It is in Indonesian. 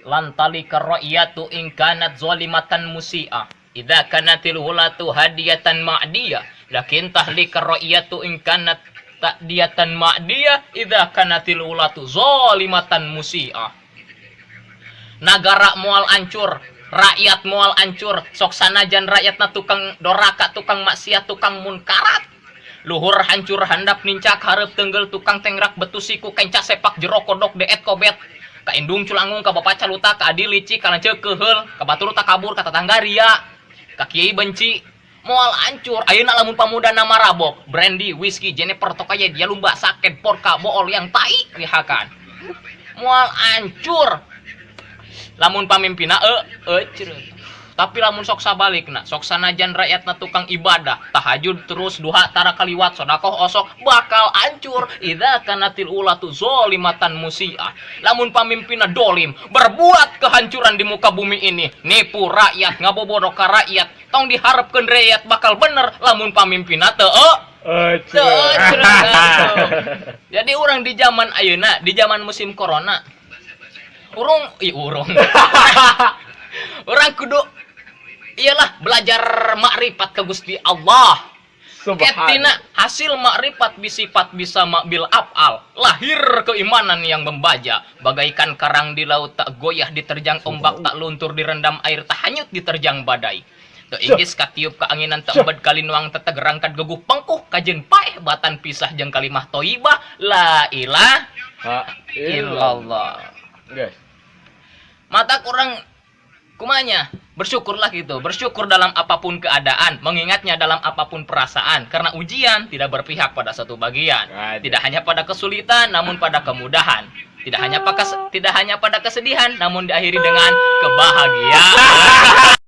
lan talika ra'iyatu in kanat zalimatan musi'a idza kanatil wulatu hadiyatan ma'diyah lakin tahlika ra'iyatu in kanat ta'diyatan ma'diyah idza kanatil wulatu zalimatan musi'a. Nagara moal ancur, rakyat moal ancur, sok sanajan rakyatna tukang doraka, tukang maksiat, tukang munkarat. Luhur hancur handap nincak hareup teunggel tukang tengrak betusiku kenca sepak jero kodok deet kobet. Ka indung culangung ka bapak caluta ka adi licik kana ceuk keheul ka batur tak kabur ka tetangga ria. Ka kiai benci moal ancur ayeuna lamun pamudana marabok, brandy, whisky, Jennifer tokaya dia lumba sakit porka bool yang tai lihakan. Moal ancur. Lamun pamimpina cereuh. Tapi lamun sok sabalikna, sok sanajan rakyatna tukang ibadah, tahajud terus duha tara kaliwat sedekah osok bakal hancur idza kanatil ulatu zalimatan musiah. Lamun pamimpinna dolim, berbuat kehancuran di muka bumi ini, nipu rakyat, ngabobodo ka rakyat, tong diharapkeun rakyat bakal bener lamun pamimpinna teu Jadi orang di zaman ayeuna, di zaman musim corona, urung orang kudu iyalah belajar makrifat ke Gusti Allah. Ketina hasil makrifat bisifat bisa makbil af'al, lahir keimanan yang membaja, bagaikan karang di laut tak goyah diterjang ombak, tak luntur direndam air, tak hanyut diterjang badai. Teu inggis katiup keanginan tak embed kalinuang tetegerangkat geguh pengkuh kajen paeh batan pisah jeung kalimah thayyibah la ilaha illallah. Guys, Mata kurang kumanya bersyukurlah gitu, bersyukur dalam apapun keadaan, mengingatnya dalam apapun perasaan, karena ujian tidak berpihak pada satu bagian, tidak hanya pada kesulitan namun pada kemudahan, tidak hanya pada kesedihan namun diakhiri dengan kebahagiaan.